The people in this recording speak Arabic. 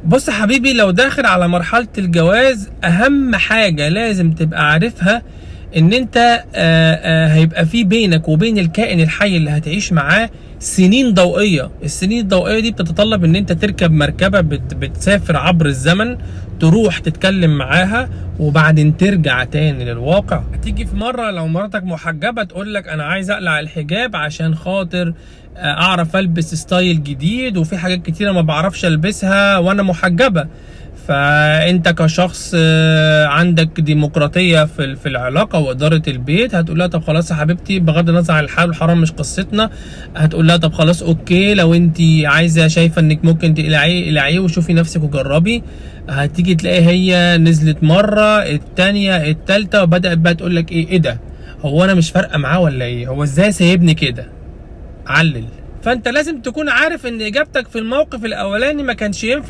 بص يا حبيبي، لو داخل على مرحلة الجواز اهم حاجة لازم تبقى عارفها ان انت هيبقى في بينك وبين الكائن الحي اللي هتعيش معاه سنين ضوئية. السنين الضوئية دي بتتطلب ان انت تركب مركبة بتسافر عبر الزمن، تروح تتكلم معاها وبعدين ترجع تاني للواقع. هتيجي في مرة لو مراتك محجبة تقول لك انا عايز اقلع الحجاب عشان خاطر اعرف البس ستايل جديد، وفي حاجات كتيرة ما بعرفش البسها وانا محجبة. فانت كشخص عندك ديمقراطيه في العلاقه واداره البيت، هتقول لها طب خلاص يا حبيبتي، بغض النظر عن الحلال والحرام مش قصتنا، هتقول لها طب خلاص اوكي، لو انت عايزه شايفه انك ممكن تقلعيه وشوفي نفسك وجربي. هتيجي تلاقي هي نزلت مره التانيه التالته وبدات بقى تقول لك ايه ده، هو انا مش فارقه معاه ولا ايه، هو ازاي سايبني كده، علل. فانت لازم تكون عارف ان اجابتك في الموقف الاولاني ما كانش ينفع